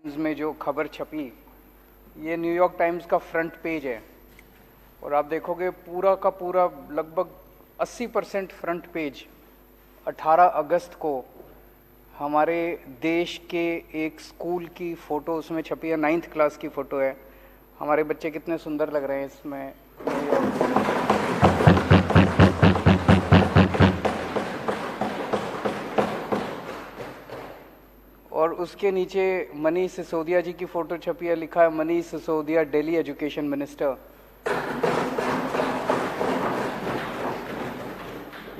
Times में जो खबर छपी, ये न्यूयॉर्क टाइम्स का फ्रंट पेज है और आप देखोगे पूरा का पूरा लगभग 80% फ्रंट पेज 18 अगस्त को हमारे देश के एक स्कूल की फ़ोटो उसमें छपी है। 9th क्लास की फ़ोटो है। हमारे बच्चे कितने सुंदर लग रहे हैं इसमें। और उसके नीचे मनीष सिसोदिया जी की फ़ोटो छपी है। लिखा है मनीष सिसोदिया दिल्ली एजुकेशन मिनिस्टर।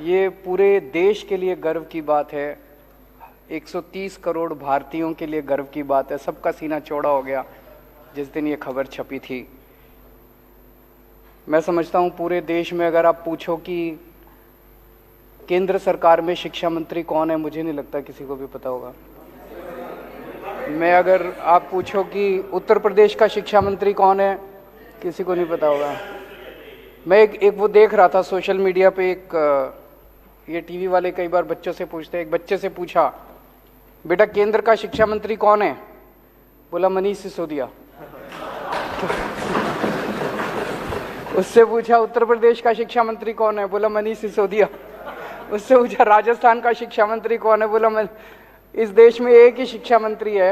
ये पूरे देश के लिए गर्व की बात है। 130 करोड़ भारतीयों के लिए गर्व की बात है। सबका सीना चौड़ा हो गया जिस दिन ये खबर छपी थी। मैं समझता हूँ पूरे देश में अगर आप पूछो कि केंद्र सरकार में शिक्षा मंत्री कौन है, मुझे नहीं लगता किसी को भी पता होगा। मैं अगर आप पूछो कि उत्तर प्रदेश का शिक्षा मंत्री कौन है, किसी को नहीं पता होगा। मैं एक वो देख रहा था सोशल मीडिया पे, ये टीवी वाले कई बार बच्चों से पूछते हैं। एक बच्चे से पूछा, बेटा केंद्र का शिक्षा मंत्री कौन है? बोला मनीष सिसोदिया। उससे पूछा उत्तर प्रदेश का शिक्षा मंत्री कौन है? बोला मनीष सिसोदिया। उससे पूछा राजस्थान का शिक्षा मंत्री कौन है? बोला इस देश में एक ही शिक्षा मंत्री है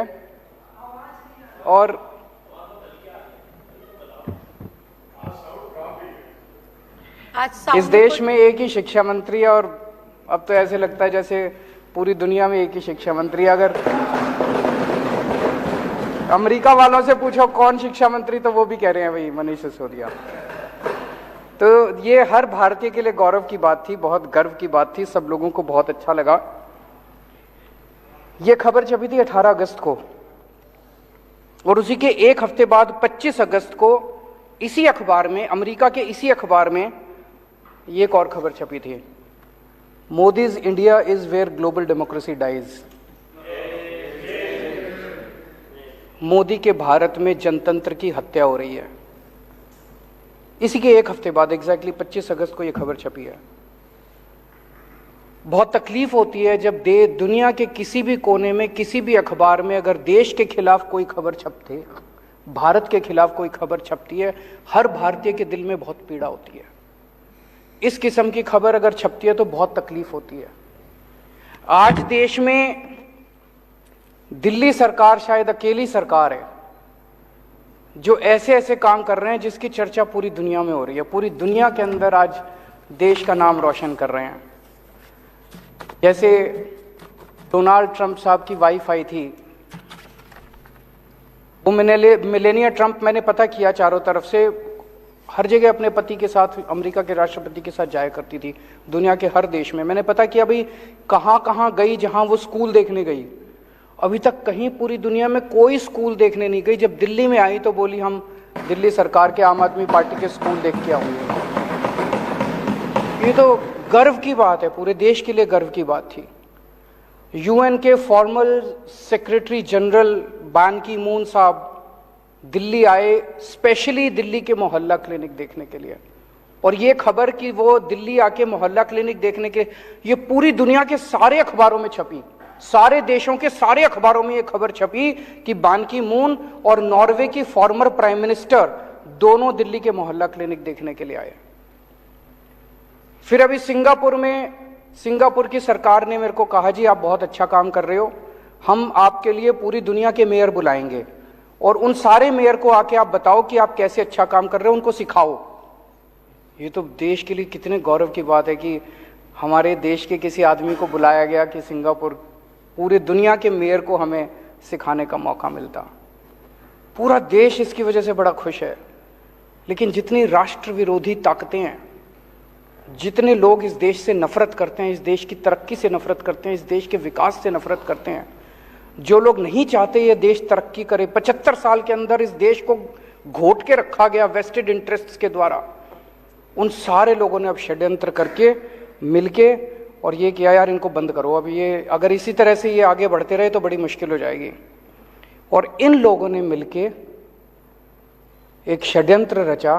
और इस देश में एक ही शिक्षा मंत्री है। और अब तो ऐसे लगता है जैसे पूरी दुनिया में एक ही शिक्षा मंत्री है। अगर अमेरिका वालों से पूछो कौन शिक्षा मंत्री, तो वो भी कह रहे हैं वही मनीष सिसोदिया। तो ये हर भारतीय के लिए गौरव की बात थी, बहुत गर्व की बात थी। सब लोगों को बहुत अच्छा लगा। ये खबर छपी थी 18 अगस्त को और उसी के एक हफ्ते बाद 25 अगस्त को इसी अखबार में, अमेरिका के इसी अखबार में ये एक और खबर छपी थी। Modi's India is where global democracy dies. Modi के भारत में जनतंत्र की हत्या हो रही है। इसी के एक हफ्ते बाद एग्जैक्टली 25 अगस्त को यह खबर छपी है। बहुत तकलीफ होती है जब दुनिया के किसी भी कोने में, किसी भी अखबार में अगर देश के खिलाफ कोई खबर छपते, भारत के खिलाफ कोई खबर छपती है, हर भारतीय के दिल में बहुत पीड़ा होती है। इस किस्म की खबर अगर छपती है तो बहुत तकलीफ होती है। आज देश में दिल्ली सरकार शायद अकेली सरकार है जो ऐसे ऐसे काम कर रहे हैं जिसकी चर्चा पूरी दुनिया में हो रही है। पूरी दुनिया के अंदर आज देश का नाम रोशन कर रहे हैं। जैसे डोनाल्ड ट्रंप साहब की वाइफ आई थी, वो मेलेनिया ट्रंप, मैंने पता किया चारों तरफ से, हर जगह अपने पति के साथ, अमेरिका के राष्ट्रपति के साथ जाया करती थी दुनिया के हर देश में। मैंने पता किया भाई कहाँ कहाँ गई, जहाँ वो स्कूल देखने गई। अभी तक कहीं पूरी दुनिया में कोई स्कूल देखने नहीं गई। जब दिल्ली में आई तो बोली हम दिल्ली सरकार के आम आदमी पार्टी के स्कूल देख के आऊंगे। ये तो गर्व की बात है, पूरे देश के लिए गर्व की बात थी। यूएन के फॉर्मल सेक्रेटरी जनरल बान की मून साहब दिल्ली आए, स्पेशली दिल्ली के मोहल्ला क्लिनिक देखने के लिए। और ये खबर कि वो दिल्ली आके मोहल्ला क्लिनिक देखने के, ये पूरी दुनिया के सारे अखबारों में छपी। सारे देशों के सारे अखबारों में ये खबर छपी कि बान की मून और नॉर्वे की फॉर्मर प्राइम मिनिस्टर दोनों दिल्ली के मोहल्ला क्लिनिक देखने के लिए आए। फिर अभी सिंगापुर में, सिंगापुर की सरकार ने मेरे को कहा जी आप बहुत अच्छा काम कर रहे हो, हम आपके लिए पूरी दुनिया के मेयर बुलाएंगे और उन सारे मेयर को आके आप बताओ कि आप कैसे अच्छा काम कर रहे हो, उनको सिखाओ। ये तो देश के लिए कितने गौरव की बात है कि हमारे देश के किसी आदमी को बुलाया गया कि सिंगापुर, पूरे दुनिया के मेयर को हमें सिखाने का मौका मिलता। पूरा देश इसकी वजह से बड़ा खुश है। लेकिन जितनी राष्ट्र विरोधी ताकतें हैं, जितने लोग इस देश से नफरत करते हैं, इस देश की तरक्की से नफरत करते हैं, इस देश के विकास से नफरत करते हैं, जो लोग नहीं चाहते ये देश तरक्की करे, 75 साल के अंदर इस देश को घोट के रखा गया वेस्टेड इंटरेस्ट्स के द्वारा, उन सारे लोगों ने अब षड्यंत्र करके मिलके और ये किया यार इनको बंद करो। अब ये अगर इसी तरह से ये आगे बढ़ते रहे तो बड़ी मुश्किल हो जाएगी। और इन लोगों ने मिलके एक षड्यंत्र रचा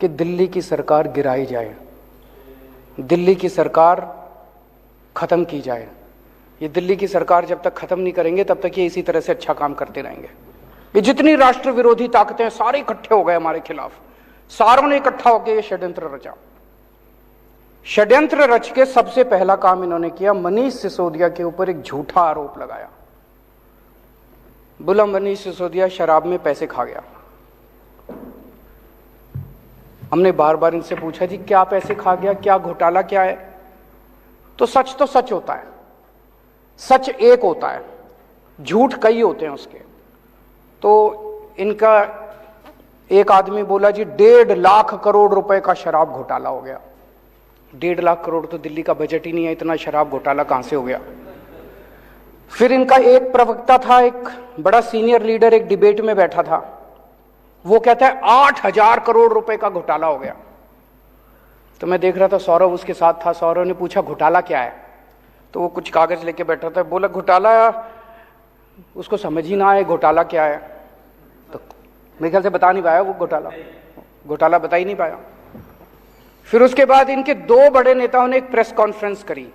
कि दिल्ली की सरकार गिराई जाए, दिल्ली की सरकार खत्म की जाए। ये दिल्ली की सरकार जब तक खत्म नहीं करेंगे तब तक ये इसी तरह से अच्छा काम करते रहेंगे। ये जितनी राष्ट्र विरोधी ताकतें सारे इकट्ठे हो गए हमारे खिलाफ, सारों ने इकट्ठा होकर ये षड्यंत्र रचा। षड्यंत्र रच के सबसे पहला काम इन्होंने किया, मनीष सिसोदिया के ऊपर एक झूठा आरोप लगाया। बोला मनीष सिसोदिया शराब में पैसे खा गया। हमने बार बार इनसे पूछा जी क्या पैसे खा गया, क्या घोटाला क्या है? तो सच होता है, सच एक होता है, झूठ कई होते हैं उसके। तो इनका एक आदमी बोला जी 1.5 लाख करोड़ रुपए का शराब घोटाला हो गया। 1.5 लाख करोड़ तो दिल्ली का बजट ही नहीं है, इतना शराब घोटाला कहां से हो गया? फिर इनका एक प्रवक्ता था, एक बड़ा सीनियर लीडर, एक डिबेट में बैठा था, वो कहता है 8,000 करोड़ रुपए का घोटाला हो गया। तो मैं देख रहा था, सौरभ उसके साथ था। सौरभ ने पूछा घोटाला क्या है? तो वो कुछ कागज लेके बैठा था, बोला घोटाला, उसको समझ ही ना आए घोटाला क्या है। तो मेरे ख्याल से बता नहीं पाया वो घोटाला बता ही नहीं पाया। फिर उसके बाद इनके 2 बड़े नेताओं ने एक प्रेस कॉन्फ्रेंस करी,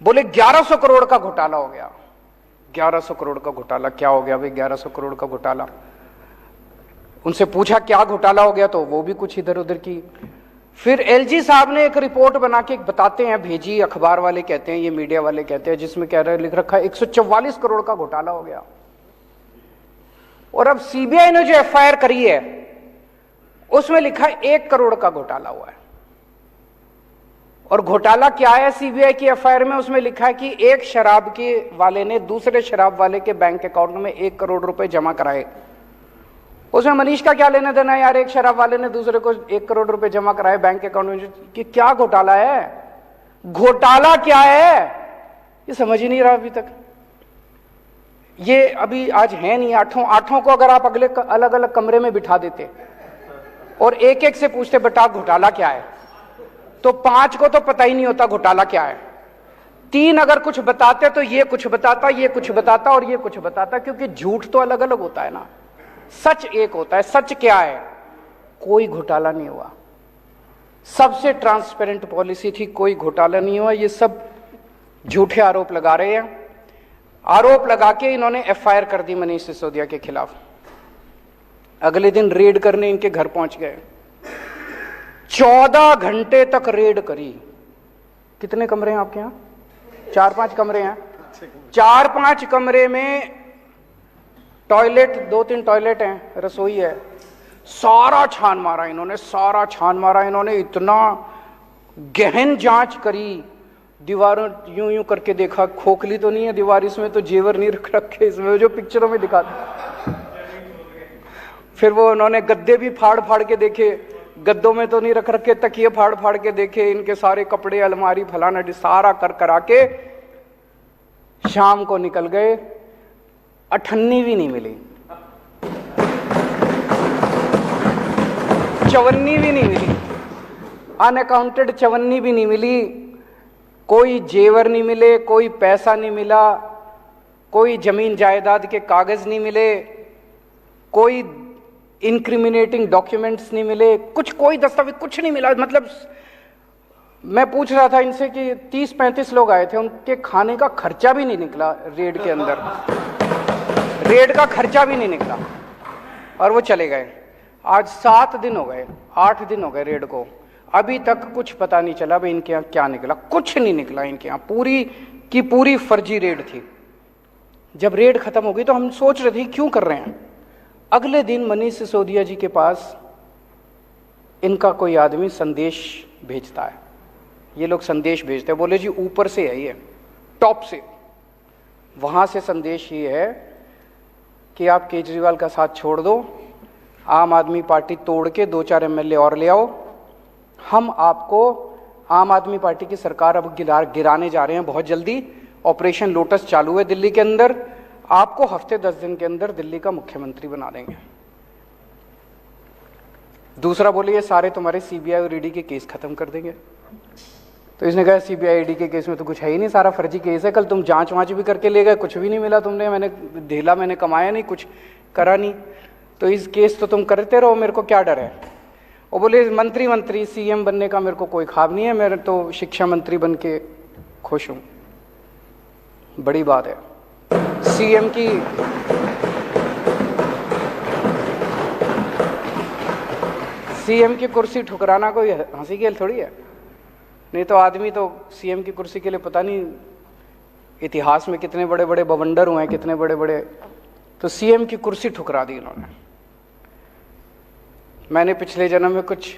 बोले 1100 करोड़ का घोटाला हो गया। 1100 करोड़ का घोटाला क्या हो गया भाई? 1100 करोड़ का घोटाला। उनसे पूछा क्या घोटाला हो गया, तो वो भी कुछ इधर उधर की। फिर एलजी साहब ने एक रिपोर्ट बना के बताते हैं, भेजी, अखबार वाले कहते हैं, ये मीडिया वाले कहते हैं, जिसमें कह रहे लिख रखा है 144 करोड़ का घोटाला हो गया। और अब सीबीआई ने जो एफआईआर करी है उसमें लिखा है 1 करोड़ का घोटाला हुआ है। और घोटाला क्या है सीबीआई की एफआईआर में? उसमें लिखा है कि एक शराब के वाले ने दूसरे शराब वाले के बैंक अकाउंट में 1 करोड़ रुपए जमा कराए। उसमें मनीष का क्या लेना देना है यार? एक शराब वाले ने दूसरे को 1 करोड़ रुपए जमा कराए बैंक अकाउंट में, कि क्या घोटाला है? घोटाला क्या है ये समझ ही नहीं रहा अभी तक। ये अभी आज है नहीं, आठों को अगर आप अगले अलग अलग कमरे में बिठा देते और एक एक से पूछते बेटा घोटाला क्या है, तो 5 को तो पता ही नहीं होता घोटाला क्या है। 3 अगर कुछ बताते तो ये कुछ बताता, ये कुछ बताता और ये कुछ बताता, क्योंकि झूठ तो अलग अलग होता है ना, सच एक होता है। सच क्या है? कोई घोटाला नहीं हुआ, सबसे ट्रांसपेरेंट पॉलिसी थी, कोई घोटाला नहीं हुआ। ये सब झूठे आरोप लगा रहे हैं। आरोप लगा के इन्होंने एफआईआर कर दी मनीष सिसोदिया के खिलाफ। अगले दिन रेड करने इनके घर पहुंच गए, 14 घंटे तक रेड करी। कितने कमरे हैं आपके यहाँ? 4-5 कमरे हैं। 4-5 कमरे में टॉयलेट, 2-3 टॉयलेट हैं, रसोई है। सारा छान मारा इन्होंने, सारा छान मारा इन्होंने, इतना गहन जांच करी। दीवारों यूं यूं करके देखा, खोखली तो नहीं है दीवार, इसमें तो जेवर नहीं रख रखे, इसमें जो पिक्चरों में दिखाते। फिर वो उन्होंने गद्दे भी फाड़ फाड़ के देखे, गद्दों में तो नहीं रख रखे, तकिए फाड़ फाड़ के देखे, इनके सारे कपड़े, अलमारी, फलाना सारा कर करा के शाम को निकल गए। 98 भी नहीं मिली, 54 भी नहीं मिली, अनअकाउंटेड 54 भी नहीं मिली। कोई जेवर नहीं मिले, कोई पैसा नहीं मिला, कोई जमीन जायदाद के कागज नहीं मिले, कोई इंक्रिमिनेटिंग डॉक्यूमेंट्स नहीं मिले, कोई दस्तावेज कुछ नहीं मिला। मतलब मैं पूछ रहा था इनसे कि 30-35 लोग आए थे, उनके खाने का खर्चा भी नहीं निकला रेड के अंदर, रेड का खर्चा भी नहीं निकला और वो चले गए। आज 7 दिन हो गए, 8 दिन हो गए रेड को, अभी तक कुछ पता नहीं चला भाई इनके यहाँ क्या निकला। कुछ नहीं निकला इनके यहाँ, पूरी की पूरी फर्जी रेड थी। जब रेड खत्म हो गई तो हम सोच रहे थे क्यों कर रहे हैं। अगले दिन मनीष सिसोदिया जी के पास इनका कोई आदमी संदेश भेजता है। ये लोग संदेश भेजते हैं, बोले जी ऊपर से है, ये टॉप से, वहां से संदेश ये है कि आप केजरीवाल का साथ छोड़ दो, आम आदमी पार्टी तोड़ के 2-4 एमएलए और ले आओ, हम आपको आम आदमी पार्टी की सरकार अब गिराने जा रहे हैं बहुत जल्दी। ऑपरेशन लोटस चालू है दिल्ली के अंदर, आपको हफ्ते 10 दिन के अंदर दिल्ली का मुख्यमंत्री बना देंगे। दूसरा बोले ये सारे तुम्हारे सीबीआई और ईडी के केस खत्म कर देंगे। तो इसने कहा सीबीआई ईडी के केस में तो कुछ है ही नहीं, सारा फर्जी केस है। कल तुम जांच वांच भी करके ले गए, कुछ भी नहीं मिला तुमने, मैंने ढेला मैंने कमाया नहीं, कुछ करा नहीं, तो इस केस तो तुम करते रहो, मेरे को क्या डर है। वो बोले मंत्री सीएम बनने का मेरे को कोई ख्वाब नहीं है, मैं तो शिक्षा मंत्री बन के खुश हूं। बड़ी बात है। सीएम की कुर्सी ठुकराना कोई हंसी खेल थोड़ी है। नहीं तो आदमी तो सीएम की कुर्सी के लिए पता नहीं इतिहास में कितने बड़े बड़े बवंडर हुए हैं, कितने बड़े बड़े, तो सीएम की कुर्सी ठुकरा दी इन्होंने। मैंने पिछले जन्म में कुछ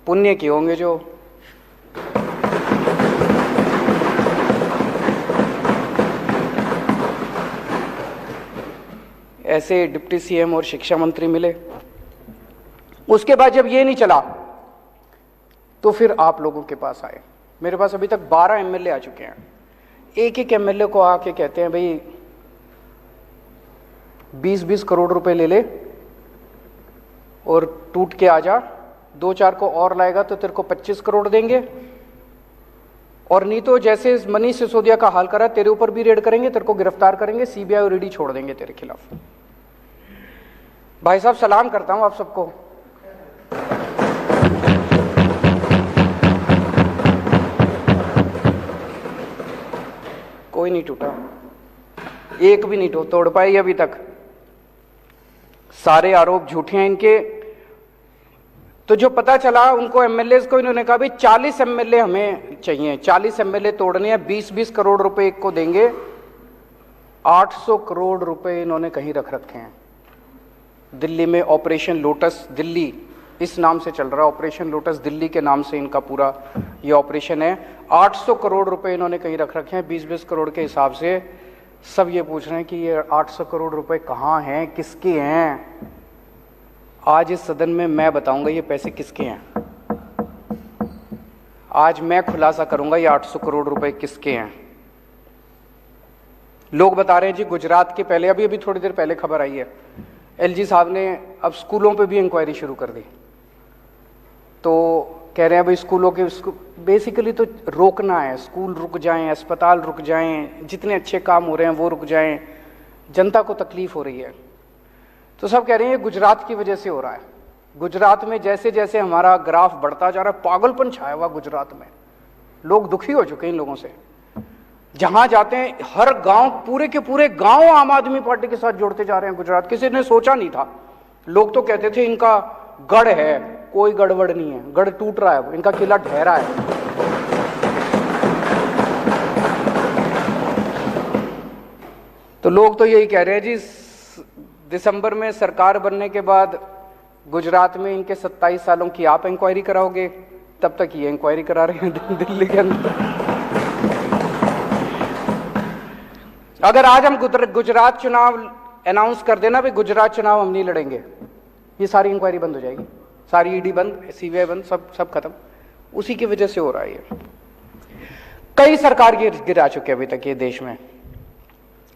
पुण्य किए होंगे जो ऐसे डिप्टी सीएम और शिक्षा मंत्री मिले। उसके बाद जब ये नहीं चला तो फिर आप लोगों के पास आए। मेरे पास अभी तक 12 एमएलए आ चुके हैं। एक एक एमएलए को आके कहते हैं भाई 20-20 करोड़ रुपए ले ले और टूट के आ जा, 2-4 को और लाएगा तो तेरे को 25 करोड़ देंगे, और नहीं तो जैसे मनीष सिसोदिया का हाल करा तेरे ऊपर भी रेड करेंगे, तेरे को गिरफ्तार करेंगे, सीबीआई और ईडी छोड़ देंगे तेरे खिलाफ। भाई साहब सलाम करता हूं आप सबको। कोई नहीं टूटा, एक भी नहीं तोड़ पाई अभी तक। सारे आरोप झूठे हैं इनके। तो जो पता चला उनको एमएलए को, इन्होंने कहा भाई 40 एमएलए हमें चाहिए, 40 एमएलए तोड़ने हैं, 20-20 करोड़ रुपए एक को देंगे। 800 करोड़ रुपए इन्होंने कहीं रख रखे हैं दिल्ली में। ऑपरेशन लोटस दिल्ली इस नाम से चल रहा है, ऑपरेशन लोटस दिल्ली के नाम से इनका पूरा ये ऑपरेशन है। 800 करोड़ रुपए इन्होंने कहीं रख रखे हैं 20-20 करोड़ के हिसाब से। सब ये पूछ रहे हैं कि ये 800 करोड़ रुपए कहाँ हैं, किसके हैं। आज इस सदन में मैं बताऊंगा ये पैसे किसके हैं। आज मैं खुलासा करूंगा ये 800 करोड़ रुपए किसके हैं। लोग बता रहे हैं जी गुजरात के, पहले अभी थोड़ी देर पहले खबर आई है, एलजी साहब ने अब स्कूलों पे भी इंक्वायरी शुरू कर दी। तो कह रहे हैं भाई स्कूलों के बेसिकली तो रोकना है, स्कूल रुक जाएं, अस्पताल रुक जाएं, जितने अच्छे काम हो रहे हैं वो रुक जाएं, जनता को तकलीफ हो रही है। तो सब कह रहे हैं ये गुजरात की वजह से हो रहा है। गुजरात में जैसे जैसे हमारा ग्राफ बढ़ता जा रहा है, पागलपन छाया हुआ गुजरात में। लोग दुखी हो चुके हैं इन लोगों से। जहां जाते हैं हर गांव, पूरे के पूरे गांव आम आदमी पार्टी के साथ जोड़ते जा रहे हैं गुजरात। किसी ने सोचा नहीं था। लोग तो कहते थे इनका गढ़ है, कोई गड़बड़ नहीं है, गढ़ टूट रहा है, इनका किला ढहरा है। तो लोग तो यही कह रहे हैं जी दिसंबर में सरकार बनने के बाद गुजरात में इनके 27 सालों की आप इंक्वायरी कराओगे, तब तक ये इंक्वायरी करा रहे हैं दिल्ली के अंदर। अगर आज हम गुजरात चुनाव अनाउंस कर देना भाई गुजरात चुनाव हम नहीं लड़ेंगे, ये सारी इंक्वायरी बंद हो जाएगी, सारी ईडी बंद, सीबीआई बंद, सब खत्म। उसी की वजह से हो रहा है ये। कई सरकार गिरा चुके अभी तक ये देश में।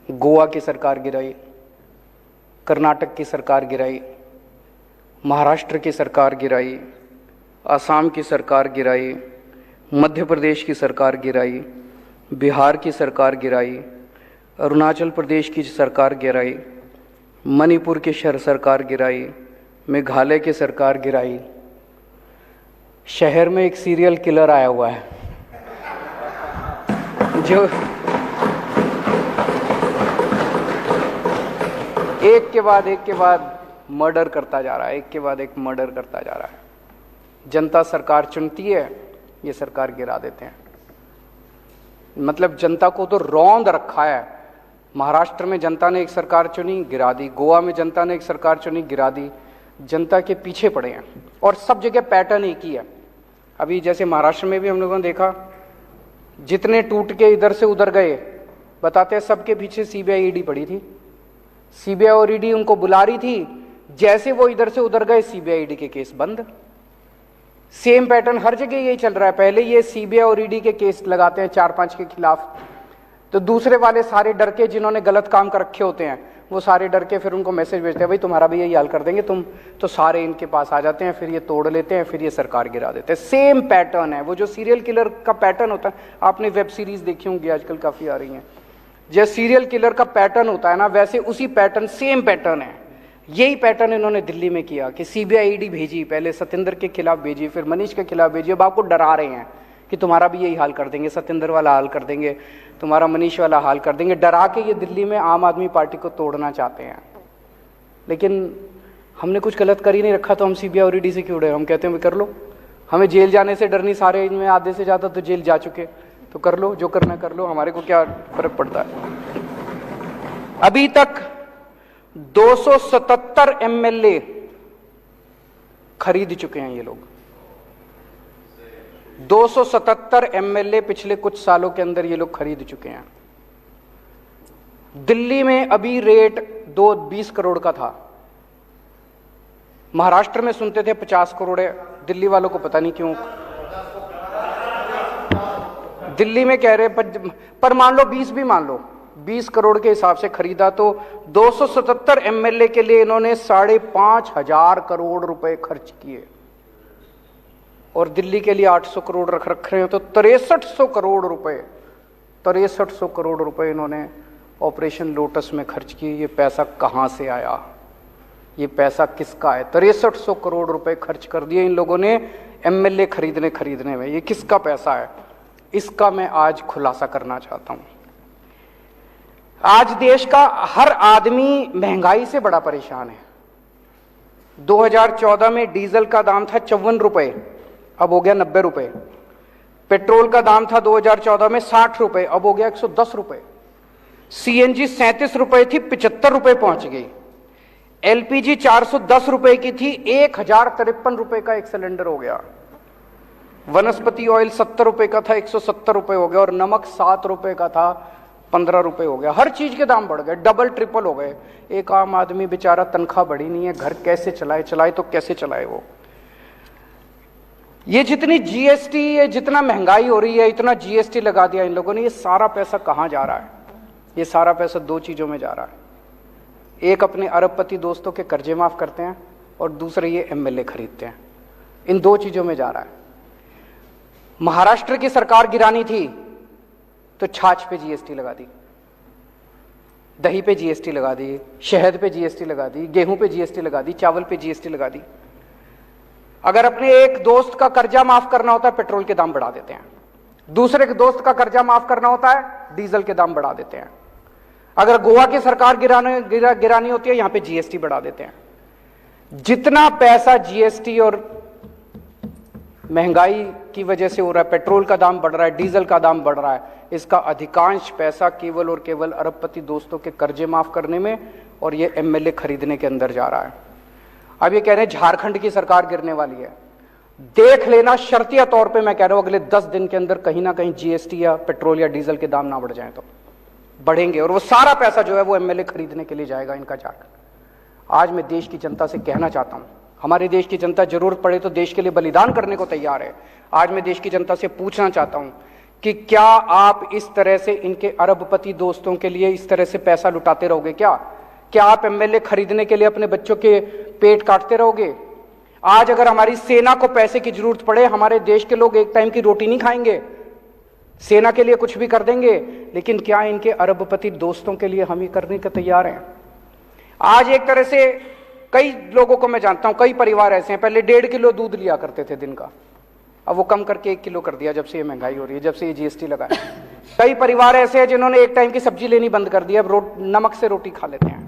गोवा की सरकार गिराई, कर्नाटक की सरकार गिराई, महाराष्ट्र की सरकार गिराई, असम की सरकार गिराई, मध्य प्रदेश की सरकार गिराई, बिहार की सरकार गिराई, अरुणाचल प्रदेश की सरकार गिराई, मणिपुर की सरकार गिराई, मेघालय की सरकार गिराई। शहर में एक सीरियल किलर आया हुआ है जो एक के बाद मर्डर करता जा रहा है, एक के बाद एक मर्डर करता जा रहा है। जनता सरकार चुनती है, ये सरकार गिरा देते हैं। मतलब जनता को तो रौंद रखा है। महाराष्ट्र में जनता ने एक सरकार चुनी, गिरा दी। गोवा में जनता ने एक सरकार चुनी, गिरा दी। जनता के पीछे पड़े हैं और सब जगह पैटर्न एक ही है। अभी जैसे महाराष्ट्र में भी हम लोगों ने देखा, जितने टूट के इधर से उधर गए, बताते हैं सबके पीछे सीबीआई ईडी पड़ी थी। सीबीआई और ईडी उनको बुला रही थी, जैसे वो इधर से उधर गए सीबीआई ईडी के केस बंद। सेम पैटर्न हर जगह यही चल रहा है। पहले ये सीबीआई और ईडी के केस लगाते हैं 4-5 के खिलाफ, तो दूसरे वाले सारे डर के, जिन्होंने गलत काम कर रखे होते हैं, वो सारे डर के फिर उनको मैसेज भेजते हैं भाई तुम्हारा भी यही हाल कर देंगे तुम, तो सारे इनके पास आ जाते हैं, फिर ये तोड़ लेते हैं, फिर ये सरकार गिरा देते हैं। सेम पैटर्न है। वो जो सीरियल किलर का पैटर्न होता है, आपने वेब सीरीज देखी होंगी आजकल काफी आ रही हैं, जैसे सीरियल किलर का पैटर्न होता है ना, वैसे उसी पैटर्न, सेम पैटर्न है। यही पैटर्न इन्होंने दिल्ली में किया कि सीबीआई ईडी भेजी, पहले सत्येंद्र के खिलाफ भेजी, फिर मनीष के खिलाफ भेजी। अब आपको डरा रहे हैं कि तुम्हारा भी यही हाल कर देंगे, सत्येंद्र वाला हाल कर देंगे। तुम्हारा मनीष वाला हाल कर देंगे। डरा के ये दिल्ली में आम आदमी पार्टी को तोड़ना चाहते हैं, लेकिन हमने कुछ गलत कर ही नहीं रखा, तो हम सीबीआई और ईडी से क्यों डरे? हम कहते हैं कर लो, हमें जेल जाने से डर नहीं, सारे इनमें आधे से ज़्यादा तो जेल जा चुके, तो कर लो, जो करना कर लो, हमारे को क्या फर्क पड़ता है। अभी तक 277 एमएलए खरीद चुके हैं ये लोग। 277 एमएलए पिछले कुछ सालों के अंदर ये लोग खरीद चुके हैं। दिल्ली में अभी रेट 20 करोड़ का था, महाराष्ट्र में सुनते थे 50 करोड़ है, दिल्ली वालों को पता नहीं क्यों दिल्ली में कह रहे, पर मान लो 20 भी मान लो, 20 करोड़ के हिसाब से खरीदा तो 277 एमएलए के लिए इन्होंने 5,500 करोड़ रुपए खर्च किए, और दिल्ली के लिए 800 करोड़ रख रहे हैं, तो 6300 करोड़ रुपए इन्होंने ऑपरेशन लोटस में खर्च किए। ये पैसा कहां से आया? ये पैसा किसका है? 6300 करोड़ रुपए खर्च कर दिए इन लोगों ने एमएलए खरीदने में। ये किसका पैसा है? इसका मैं आज खुलासा करना चाहता हूं। आज देश का हर आदमी महंगाई से बड़ा परेशान है। 2014 में डीजल का दाम था 54 रुपए, अब हो गया 90 रुपए। पेट्रोल का दाम था 2014 में 60 रुपए, अब हो गया 110 रुपए। सीएनजी 37 रुपए थी, 75 रुपए पहुंच गई। एलपीजी 410 रुपए की थी, 1053 रुपए का एक सिलेंडर हो गया। वनस्पति ऑयल 70 रुपए का था, 170 रुपए हो गया, और नमक 7 रुपए का था, 15 रुपए हो गया। हर चीज के दाम बढ़ गए, डबल ट्रिपल हो गए। एक आम आदमी बेचारा, तनख्वाह बढ़ी नहीं है, घर कैसे चलाए तो कैसे चलाए वो? ये जितनी जीएसटी, ये जितना महंगाई हो रही है, इतना जीएसटी लगा दिया इन लोगों ने। ये सारा पैसा कहां जा रहा है? ये सारा पैसा दो चीजों में जा रहा है। एक अपने अरबपति दोस्तों के कर्जे माफ करते हैं, और दूसरे ये एमएलए खरीदते हैं। इन दो चीजों में जा रहा है। महाराष्ट्र की सरकार गिरानी थी तो छाछ पे जीएसटी लगा दी, दही पे जीएसटी लगा दी, शहद पे जीएसटी लगा दी, गेहूं पे जीएसटी लगा दी, चावल पे जीएसटी लगा दी। अगर अपने एक दोस्त का कर्जा माफ करना होता है, पेट्रोल के दाम बढ़ा देते हैं। दूसरे के दोस्त का कर्जा माफ करना होता है, डीजल के दाम बढ़ा देते हैं। अगर गोवा की सरकार गिरानी होती है, यहां पे जीएसटी बढ़ा देते हैं। जितना पैसा जीएसटी और महंगाई की वजह से हो रहा है, पेट्रोल का दाम बढ़ रहा है, डीजल का दाम बढ़ रहा है, इसका अधिकांश पैसा केवल और केवल अरबपति दोस्तों के कर्जे माफ करने में और ये एमएलए खरीदने के अंदर जा रहा है। अब ये कह रहे हैं झारखंड की सरकार गिरने वाली है। देख लेना, शर्तिया तौर पे मैं कह रहा हूं, अगले 10 दिन के अंदर कहीं ना कहीं जीएसटी या पेट्रोल या डीजल के दाम ना बढ़ जाए तो बढ़ेंगे, और वो सारा पैसा जो है वो एमएलए खरीदने के लिए जाएगा इनका झारखंड। आज मैं देश की जनता से कहना चाहता हूं, हमारे देश की जनता जरूरत पड़े तो देश के लिए बलिदान करने को तैयार है। आज मैं देश की जनता से पूछना चाहता हूं कि क्या आप इस तरह से इनके अरबपति दोस्तों के लिए इस तरह से पैसा लुटाते रहोगे? क्या आप एमएलए खरीदने के लिए अपने बच्चों के पेट काटते रहोगे? आज अगर हमारी सेना को पैसे की जरूरत पड़े, हमारे देश के लोग एक टाइम की रोटी नहीं खाएंगे, सेना के लिए कुछ भी कर देंगे, लेकिन क्या इनके अरबपति दोस्तों के लिए हम ये करने के तैयार हैं? आज एक तरह से कई लोगों को मैं जानता हूं, कई परिवार ऐसे हैं, पहले 1.5 किलो दूध लिया करते थे दिन का, अब वो कम करके 1 किलो कर दिया जब से ये महंगाई हो रही है, जब से ये जीएसटी लगा है। कई परिवार ऐसे हैं जिन्होंने एक टाइम की सब्जी लेनी बंद कर दी, अब नमक से रोटी खा लेते हैं।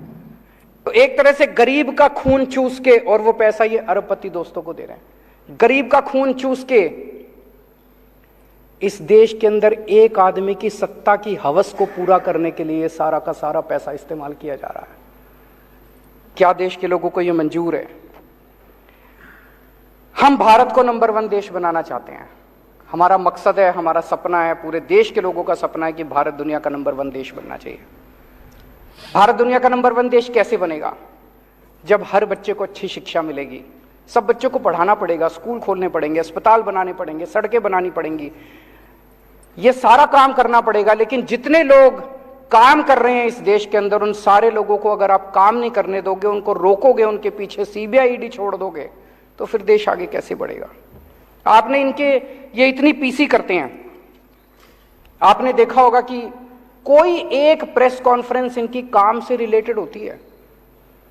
तो एक तरह से गरीब का खून चूस के, और वो पैसा ये अरबपति दोस्तों को दे रहे हैं। गरीब का खून चूस के इस देश के अंदर एक आदमी की सत्ता की हवस को पूरा करने के लिए सारा का सारा पैसा इस्तेमाल किया जा रहा है। क्या देश के लोगों को यह मंजूर है? हम भारत को नंबर 1 देश बनाना चाहते हैं। हमारा मकसद है, हमारा सपना है, पूरे देश के लोगों का सपना है कि भारत दुनिया का नंबर 1 देश बनना चाहिए। भारत दुनिया का नंबर 1 देश कैसे बनेगा? जब हर बच्चे को अच्छी शिक्षा मिलेगी। सब बच्चों को पढ़ाना पड़ेगा, स्कूल खोलने पड़ेंगे, अस्पताल बनाने पड़ेंगे, सड़कें बनानी पड़ेंगी, ये सारा काम करना पड़ेगा। लेकिन जितने लोग काम कर रहे हैं इस देश के अंदर, उन सारे लोगों को अगर आप काम नहीं करने दोगे, उनको रोकोगे, उनके पीछे सीबीआई ईडी छोड़ दोगे, तो फिर देश आगे कैसे बढ़ेगा? आपने इनके ये इतनी पीसी करते हैं, आपने देखा होगा कि कोई एक प्रेस कॉन्फ्रेंस इनकी काम से रिलेटेड होती है,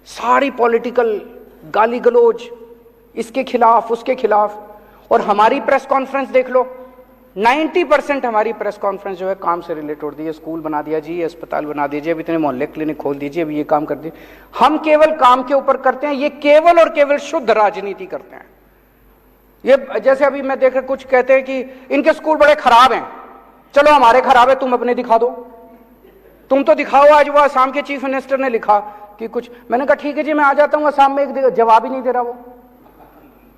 सारी पॉलिटिकल गाली गलौज इसके खिलाफ उसके खिलाफ। और हमारी प्रेस कॉन्फ्रेंस देख लो, 90% हमारी प्रेस कॉन्फ्रेंस जो है काम से रिलेटेड होती है। स्कूल बना दिया जी, अस्पताल बना दीजिए, अब इतने मोहल्ले क्लिनिक खोल दीजिए, अब ये काम कर दीजिए। हम केवल काम के ऊपर करते हैं, ये केवल और केवल शुद्ध राजनीति करते हैं। ये जैसे अभी मैं देख रहा, कुछ कहते हैं कि इनके स्कूल बड़े खराब हैं, चलो हमारे खराब है, तुम अपने दिखा दो, तुम तो दिखाओ। आज वो असम के चीफ मिनिस्टर ने लिखा कि कुछ, मैंने कहा ठीक है जी मैं आ जाता हूँ असम में, एक जवाब ही नहीं दे रहा वो।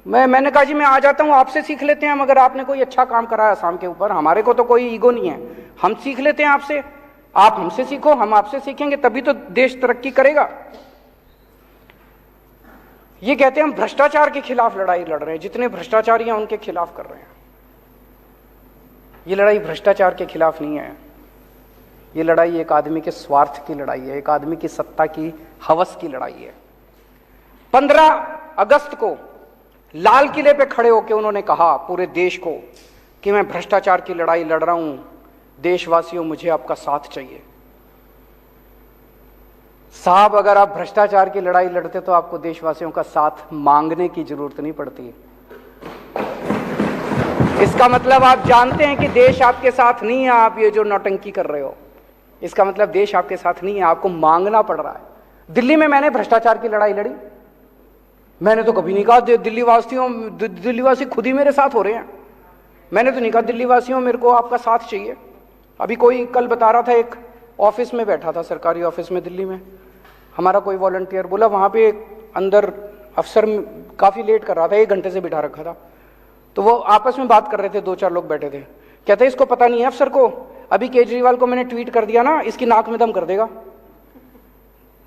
मैंने कहा जी मैं आ जाता हूँ, आपसे सीख लेते हैं, मगर आपने कोई अच्छा काम करा है असम के ऊपर, हमारे को तो कोई ईगो नहीं है, हम सीख लेते हैं आपसे, आप हमसे सीखो, हम आपसे सीखेंगे, तभी तो देश तरक्की करेगा। ये कहते हैं हम भ्रष्टाचार के खिलाफ लड़ाई लड़ रहे हैं, जितने भ्रष्टाचारी हैं उनके खिलाफ कर रहे हैं। ये लड़ाई भ्रष्टाचार के खिलाफ नहीं है, ये लड़ाई एक आदमी के स्वार्थ की लड़ाई है, एक आदमी की सत्ता की हवस की लड़ाई है। 15 अगस्त को लाल किले पे खड़े होकर उन्होंने कहा पूरे देश को कि मैं भ्रष्टाचार की लड़ाई लड़ रहा हूं, देशवासियों मुझे आपका साथ चाहिए। साहब अगर आप भ्रष्टाचार की लड़ाई लड़ते तो आपको देशवासियों का साथ मांगने की जरूरत नहीं पड़ती। इसका मतलब आप जानते हैं कि देश आपके साथ नहीं है, आप ये जो नौटंकी कर रहे हो, इसका मतलब देश आपके साथ नहीं है, आपको मांगना पड़ रहा है। दिल्ली में मैंने भ्रष्टाचार की लड़ाई लड़ी, मैंने तो कभी नहीं कहा दिल्लीवासी खुद ही मेरे साथ हो रहे हैं, मैंने तो नहीं कहा दिल्ली वासियों मेरे को आपका साथ चाहिए। अभी कोई कल बता रहा था, एक ऑफिस में बैठा था, सरकारी ऑफिस में दिल्ली में, हमारा कोई वॉलंटियर बोला वहां पे अंदर अफसर काफी लेट कर रहा था, 1 घंटे से बिठा रखा था, तो वो आपस में बात कर रहे थे, 2-4 लोग बैठे थे, कहते इसको पता नहीं है अफसर को, अभी केजरीवाल को मैंने ट्वीट कर दिया ना, इसकी नाक में दम कर देगा।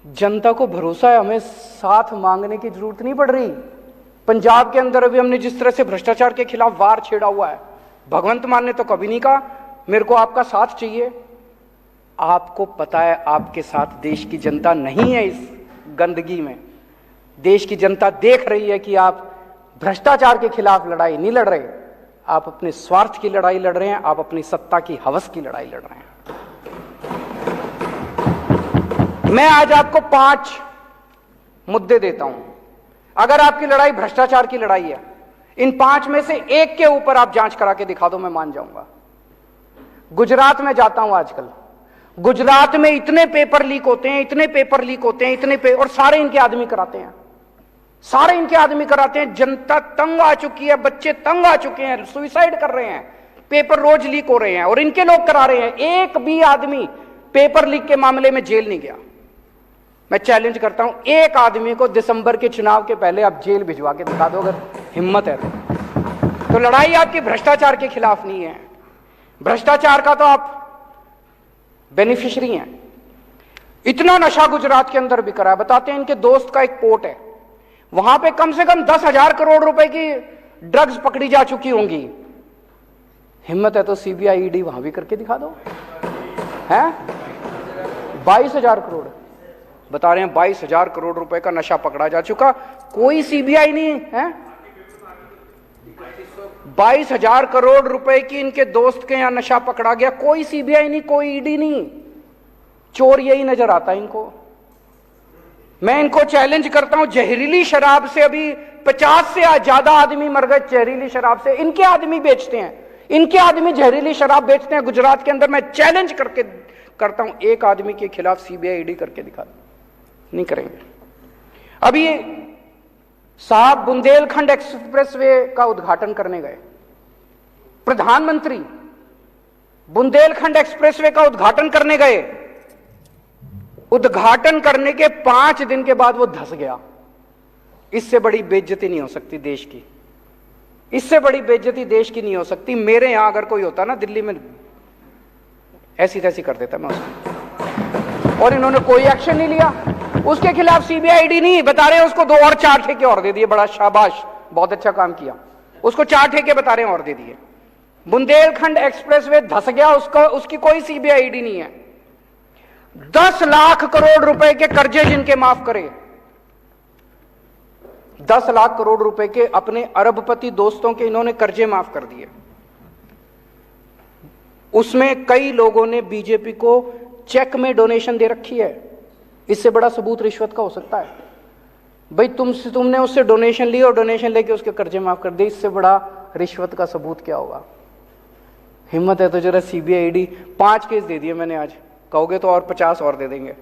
जनता को भरोसा है, हमें साथ मांगने की जरूरत नहीं पड़ रही। पंजाब के अंदर अभी हमने जिस तरह से भ्रष्टाचार के खिलाफ वार छेड़ा हुआ है, भगवंत मान ने तो कभी नहीं कहा मेरे को आपका साथ चाहिए। आपको पता है आपके साथ देश की जनता नहीं है। इस गंदगी में देश की जनता देख रही है कि आप भ्रष्टाचार के खिलाफ लड़ाई नहीं लड़ रहे, आप अपने स्वार्थ की लड़ाई लड़ रहे हैं, आप अपनी सत्ता की हवस की लड़ाई लड़ रहे हैं। मैं आज आपको 5 मुद्दे देता हूं। अगर आपकी लड़ाई भ्रष्टाचार की लड़ाई है, इन 5 में से एक के ऊपर आप जांच करा के दिखा दो, मैं मान जाऊंगा। गुजरात में जाता हूं आजकल, गुजरात में इतने पेपर लीक होते हैं, इतने पेपर लीक होते हैं, और सारे इनके आदमी कराते हैं, सारे इनके आदमी कराते हैं। जनता तंग आ चुकी है, बच्चे तंग आ चुके हैं, सुसाइड कर रहे हैं, पेपर रोज लीक हो रहे हैं और इनके लोग करा रहे हैं। एक भी आदमी पेपर लीक के मामले में जेल नहीं गया। मैं चैलेंज करता हूं, एक आदमी को दिसंबर के चुनाव के पहले आप जेल भिजवा के दिखा दो, अगर हिम्मत है तो लड़ाई आपकी भ्रष्टाचार के खिलाफ नहीं है, भ्रष्टाचार का तो आप बेनिफिशियरी हैं। इतना नशा गुजरात के अंदर बिक रहा है। बताते हैं, इनके दोस्त का एक पोर्ट है, वहां पे कम से कम 10,000 करोड़ रुपए की ड्रग्स पकड़ी जा चुकी होंगी। हिम्मत है तो सीबीआई ईडी वहां भी करके दिखा दो। हैं 22,000 करोड़ बता रहे हैं, 22,000 करोड़ रुपए का नशा पकड़ा जा चुका, कोई सीबीआई नहीं है। 22,000 करोड़ रुपए की इनके दोस्त के यहां नशा पकड़ा गया, कोई सीबीआई नहीं, कोई ईडी नहीं। चोर यही नजर आता है इनको। मैं इनको चैलेंज करता हूं, जहरीली शराब से अभी 50 से ज्यादा आदमी मर गए जहरीली शराब से। इनके आदमी बेचते हैं, इनके आदमी जहरीली शराब बेचते हैं गुजरात के अंदर। मैं चैलेंज करके करता हूं, एक आदमी के खिलाफ सीबीआई ईडी करके दिखा दो, नहीं करेंगे। अभी साहब बुंदेलखंड एक्सप्रेसवे का उद्घाटन करने गए, प्रधानमंत्री बुंदेलखंड एक्सप्रेसवे का उद्घाटन करने गए, उद्घाटन करने के 5 दिन के बाद वो धंस गया। इससे बड़ी बेइज्जती नहीं हो सकती देश की, इससे बड़ी बेइज्जती देश की नहीं हो सकती। मेरे यहां अगर कोई होता ना दिल्ली में, ऐसी तैसी कर देता मैं उसको, और इन्होंने कोई एक्शन नहीं लिया। उसके खिलाफ सीबीआई ईडी नहीं, बता रहे हैं उसको 2 और 4 ठेके और दे दिए, बड़ा शाबाश, बहुत अच्छा काम किया। उसको 4 ठेके बता रहे हैं और दे दिए। बुंदेलखंड एक्सप्रेसवे धंस गया, उसको उसकी कोई सीबीआई ईडी नहीं है। 10 लाख करोड़ रुपए के कर्जे जिनके माफ करे, 10 लाख करोड़ रुपए के अपने अरबपति दोस्तों के इन्होंने कर्जे माफ कर दिए। उसमें कई लोगों ने बीजेपी को चेक में डोनेशन दे रखी है। इससे बड़ा सबूत रिश्वत का हो सकता है? भाई तुमने उससे डोनेशन ली और डोनेशन लेके उसके कर्जे माफ कर दिए, इससे बड़ा रिश्वत का सबूत क्या होगा? हिम्मत है तो जरा सीबीआई ईडी 5 केस दे दिए मैंने आज, कहोगे तो और 50 और दे देंगे।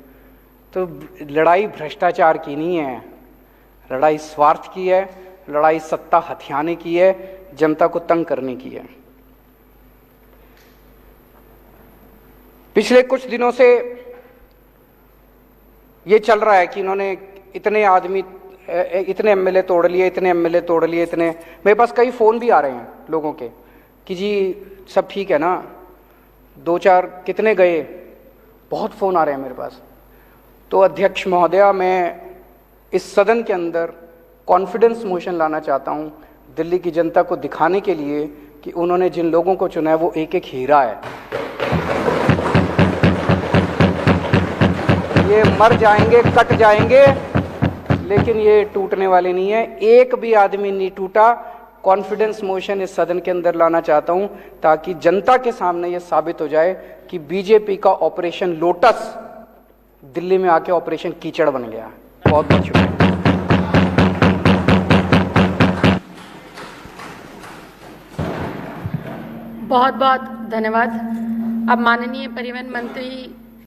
तो लड़ाई भ्रष्टाचार की नहीं है, लड़ाई स्वार्थ की है, लड़ाई सत्ता हथियाने की है, जनता को तंग करने की है। पिछले कुछ दिनों से ये चल रहा है कि इन्होंने इतने आदमी, इतने एमएलए तोड़ लिए, इतने एमएलए तोड़ लिए, इतने, मेरे पास कई फोन भी आ रहे हैं लोगों के कि जी सब ठीक है ना, 2-4 कितने गए, बहुत फोन आ रहे हैं मेरे पास। तो अध्यक्ष महोदया, मैं इस सदन के अंदर कॉन्फिडेंस मोशन लाना चाहता हूं दिल्ली की जनता को दिखाने के लिए कि उन्होंने जिन लोगों को चुना है वो एक एक हीरा है। ये मर जाएंगे, कट जाएंगे, लेकिन ये टूटने वाले नहीं है। एक भी आदमी नहीं टूटा। कॉन्फिडेंस मोशन इस सदन के अंदर लाना चाहता हूं ताकि जनता के सामने ये साबित हो जाए कि बीजेपी का ऑपरेशन लोटस दिल्ली में आके ऑपरेशन कीचड़ बन गया। बहुत बहुत शुक्रिया। बहुत बहुत धन्यवाद। अब माननीय परिवहन मंत्री